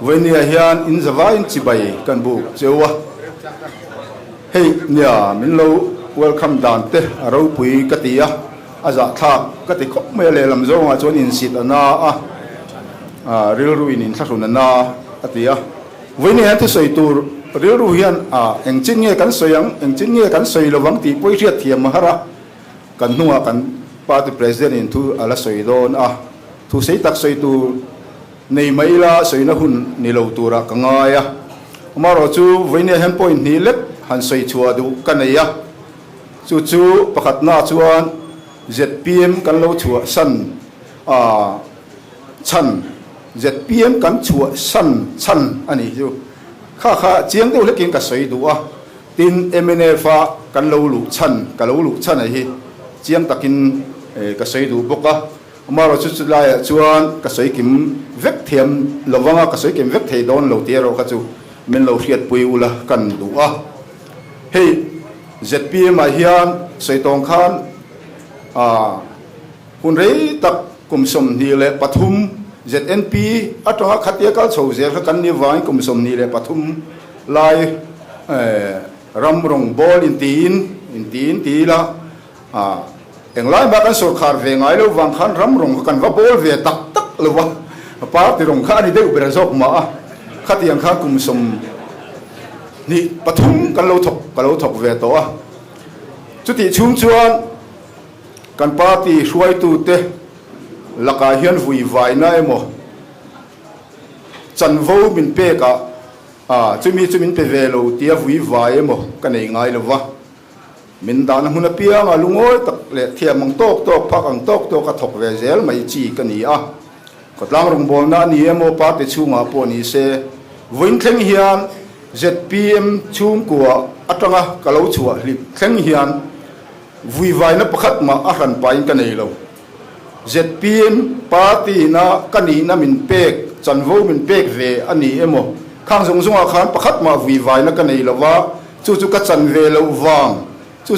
với nia hiền in zava in chibai kan bu chewa hey nia min lo welcome down te aro pui katia aza tha kati ko me le lam zo nga chon in sit ana ril ruin in thakun na atia với nia tu soi tur ril ru hian eng chin nge kan soyang eng chin nge kan soi lawang ti poi riat thiam hara kan nuwa kan party president in tu ala soi don thu sei tak soi tu nei mai la soi na hun ni lo tura kangaya maro chu với nia hem point ni lep han soi chua du kanaya chu pakhat na chuan ZPM kan lo chua san chan ZPM kan chua san chan ani chu kha chiang deuh lekin ka soi du tin MNF kan lo lu chan ka lo lu chan hi chiang takin ka soi du boka maro chu lai chuan ka soi kim vek thiam lawanga ka soi kim vek thei don lo tiaro ka chu men lo hiat pui ula kan du hey ZPM hian soi tong khan hun rei tak kumsom ni le pathum ZNP atanga khatia kal chhoje kan ni wai kumsom ni le pathum lai ramrong bol in tin ti la englai ba kan sarkar ve ngai lo wang khan ramrong kan va bol ve tak lo wa party rong kha ni de ubera jok ma khatiang kha kumsom ni pathum kan lo thok ve to chuti chum chuan kan party hruai tu te laka hian vui vai na emo chan vo min pe ka chumin pe ve lo tia vui vai emo kan nei ngai lo wa min dan huna pia nga lungoi tak le thiam mang tok phak ang tok ka thok ve zel mai chi kan ni kotlang rong bol na ni emo party chunga po ni se voin thleng hian ZPM chung kwa atanga kalau chua hlip thleng hian vui vai na pakhat ma ahan pain kan nei lo ZPM party na kani na min pek chanvo min pek ve ani emo khang zong zonga khan pakhat ma vui vai na kan nei lo wa chu ka chan ve lo wang chu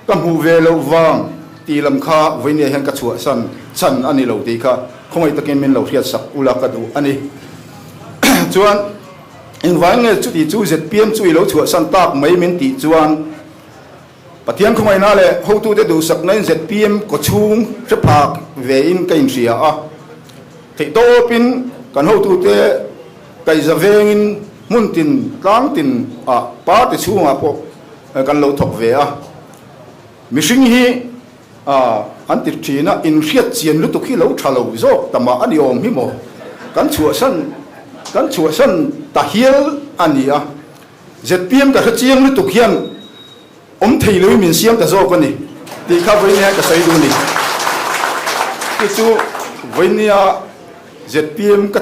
ka mu ve lo wang ti lam kha voine hen ka chua san chan ani lo ti kha khongai takin min lo riat sak ula ka du ani chuan in wang nge chu ti chu ZPM chu i lo chua san tak mai min ti chuan pathian khomai na le ho tu te du sak na ZPM ko chung se phak ve in kain ria thei to pin kan ho tu te kai zaveng in mun tin tlang tin pa te chunga po kan lo thok ve mishing hi an tir thina in riat chian lu tu khi lo thalo zo tama ani om hi mo kan chua san ta hial ani ZPM ka chiang lu tu khian om thei lui min siam ta zo ko ni ti kha voi ne ka sai du ni ti chu voi nia ZPM ka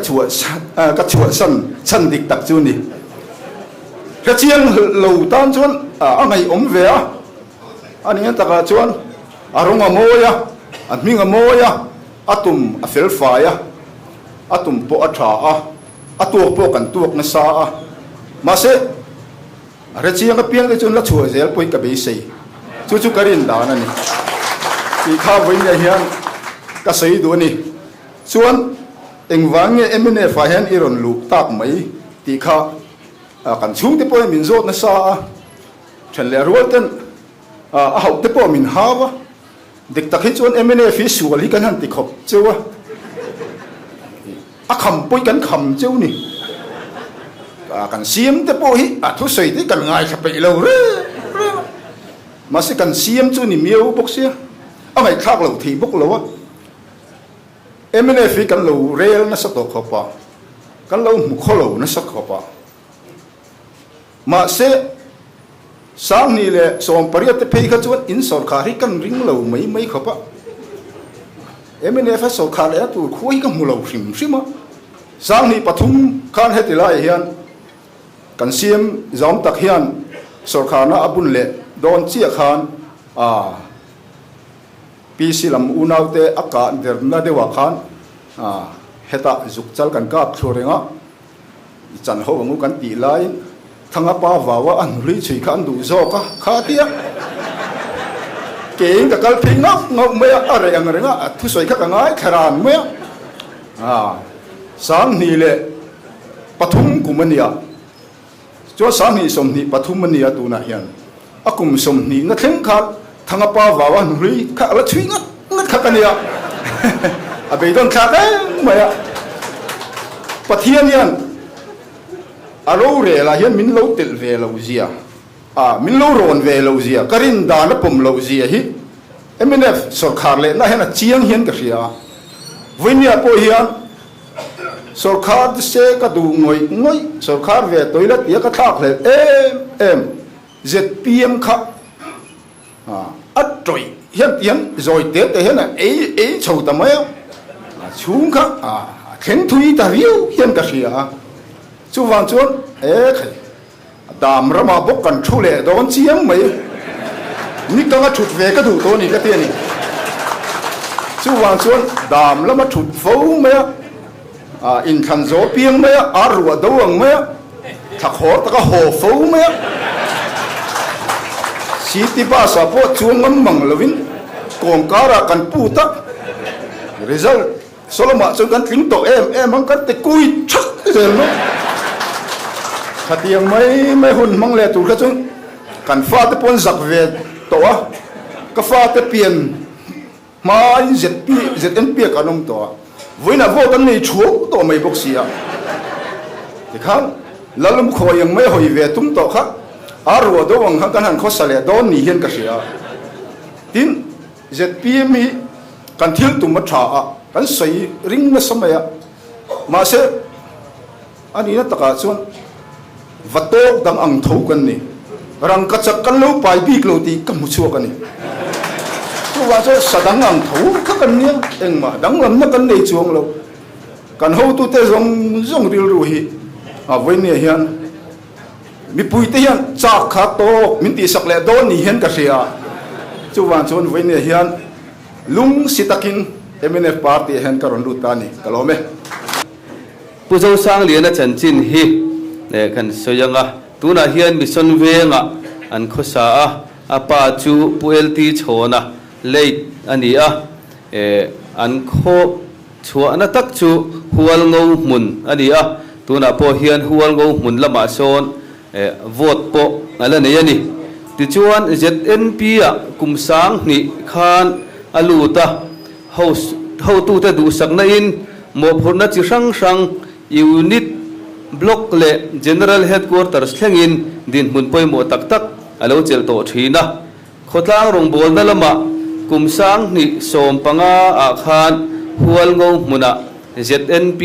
chua san chan dik tak chu ni ka chiang lo tan chuan angai om ve ani an taka chuan aronga moya adminga moya atum afel fa ya atum po atha atuak po kan tuak na sa ma se ara chiang ka piang chun la chua zel poi ka be sei chu karin da na ni ti kha voi ne hian ka sei du ni chuan engwang nge MNF fa hian iron lu tak mai ti kha kan chung te poi min zot na sa than le rualten a hau te po min hawa dik tak hi chuan MNF fi sual hi kan han ti khop chewa a kham poi kan kham cheu ni kan siam te po hi thu sei te kan ngai khape lo re ma se kan siam chu ni mieu bok sia a ngai thak lo thi bok lo MNF kan lo rel na sa to khopa kan lo mu kholo na sa khopa ma se sang ni le som pariat te pei kha chuan in sarkar hi kan ring lo mai khopa MNF sarkar le tu khoi ka mu lo hrim sang ni pathum khan hetila hian kan siam zom tak hian sarkar na abun le don chia khan PC lam unaute aka derna dewa khan heta zukchal kan ka thlorenga chan ho ngu kan ti lai thanga pa wawa an ri chui khan du zo ka kha tia ke ka kal phing ngok me are ang renga thu soi kha ka ngai kharan me sang ni le ปฐุมกุมเนียจวนสามีสมนีปฐุมเนียตูน่ะเฮียนอากุมสมนีนักเข่งขัดทางป้าวาวานุรีข้าละช่วยงัดข้ากันเนียอาไปต้นข้าได้ไหมอะปะเทียนยันอารมณ์เร่ละเฮียนมินโลติลเวลาอุเซียมินโลโรนเวลาอุเซียกรินดานปุ่มลาอุเซียฮิMNF สุรคาร์เล่น่าเห็นเชียงเฮียนกันเสียวิญญาณพอเฮียนสุรคาร์เสกดูงอยสุรคาร์เวทตัวเล็กยังกระทากเลยZPM ครับอัดจ่อยเฮียนจ่อยเด็ดแต่เห็นน่ะชาวตะเมียชุ่มครับเข็นทุยตาวิวเฮียนกันเสียจู่วันจวนดามระมาบกันชุเล่โดนเชียงไหมนี่ก็มาฉุดเวก็ดูตัวนี้ก็เตี้ยนี่จู่วันส่วนดามแล้วมาฉุดฟูไหมอินคันโซเปียงไหมอารัวดวงไหมถ้าขอตะก็ห่อฟูไหมสีติบ้าสะโพกชวงงั้นมังลวินกองการากันปูตัก result สโลมาจนกันถึงตัวมันกันตะกุยชักเจอมั้งถ้าเตียงไม่หุ่นมังเลยถูกก็จนกันฟาดปนสักเวทตัวก็ฟาดเปลี่ยนมาZNPกันน้องตัววันนั้นพวกกันในชัวตัวไม่บอกเสียที่ข้างแล้วลุงคอยยังไม่หอยเวตุ้มตัวครับอารัวดวงข้างกันหันข้อสเลยโดนนี่เห็นกันเสียทีนZPMกันทิ้งตุ้มมาถ่ากันใส่ริงนั่นสมัยมาเสอันนี้นั่นตะการส่วนวัดโตดังอังทูกันนี่รังกัจจกันลูไปบีกลูตีกันมุชัวกันนี่ตัวว่าจะสดังอังทูกันเนี่ยเองมาดังลำนักกันในช่วงเรากันหูตุเตะจงริลรูฮีวันนี้เฮียนมีปุยเตียนจากขาโตมินตีสักเล่โดนนี่เห็นกันเสียจู่วันชนวันนี้เฮียนลุงสิตากินMNF party เห็นกันรุ่นตานี่กะโลเมผู้เจ้าสร้างเลียนจันจินฮีเนี่ยกันสยังตัวน่ะเฮียนมิสันเวงอันข้อสาอาปาจูปูเอลตีโชนะเลยอันนี้อันข้อชัวนักตักจูหัวงูมุนอันนี้ตัวน่ะพอเฮียนหัวงูมุนละมาโซนโหวตโปอะไรเนี่ยนี่ที่ชวน ZNP กุมสังนี่ขานอลูตาเขาตู้แต่ดูสักนั่นหมอพลนัดจิรังยูนิตบล็อกเล่ General Headquarters เชียงอินดินมุนป่วยหมอตักอารมณ์เจลโตทีนะขดล้างรงบอลนั่นละมะกุมสังนี่สมปังอาคารหัวงูมุนะ ZNP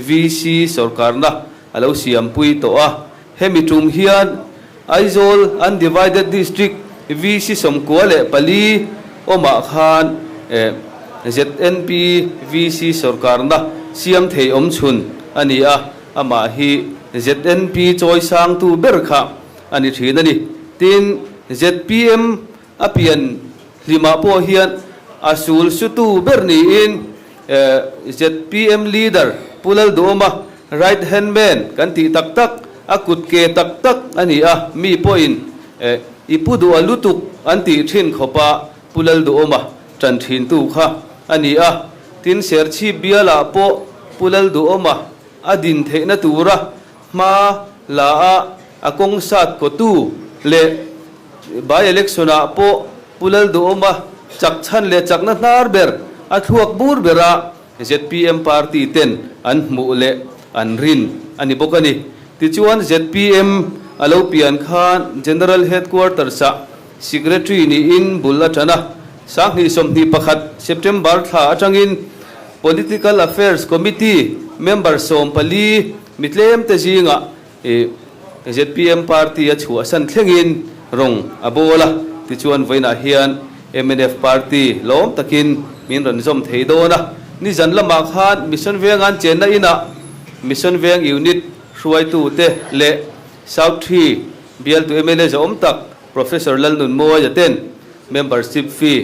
VC สรการนะอารมณ์เสียมปุยโตเฮมิทุมเฮียนไอโซล Undivided District VC สมกัวเล่ปลีอมาคารZNP VC สรการนะเสียมเทอมชุนอันนี้อามาฮี ZNP จอยสังตูเบอร์ค่ะอันนี้ทีนั่นนี่ทีน ZPM เปลี่ยนลิมาโพเฮียนอาสูลสุตูเบอร์นี่อินZPM leader พูดดูมา right hand man กันตีตักอากุดเกตักอันนี้มีพอยน์อีพูดูอาลุตุกอันตีทิ้นขบพูดดูมาจันทิ้นตูค่ะอันนี้ทีนเสียชีเบียลาโปพูดดูมาอดินเทนตูระมาลาอากงสัตกตูเลบายเล็กสุนาโปพูดดูมาจักชันเลจักนัทนาร์เบอร์อัทวกบูร์เบระ ZPM party เต็นอันมูเลอันรินอันนี้บอกกันนี่ที่ชวน ZPM อาลูเปียนขาน General Headquarters Secretary นี่อินบุลละชนะสังหิสมนิปขัด September ท่าจังอิน Political Affairs Committee Member สมปลีมิตรเลมเตจิงZPM party ชัวสันเทียงอินรงอโบละที่ชวนไว้นาเฮียน MNF party ล้อมตะกินมินรันสมเทโดนะนี่จันละมาขานมิชชันเวียงอันเจนนะอินะมิชชันเวียงยูนิตช่วยตูเตเลSouth 3 BL to MLA จะอมตัก Professor ลัลนุนโมยจะเต้น Membership fee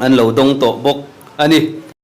อันเหล่าดงโตบกอันนี้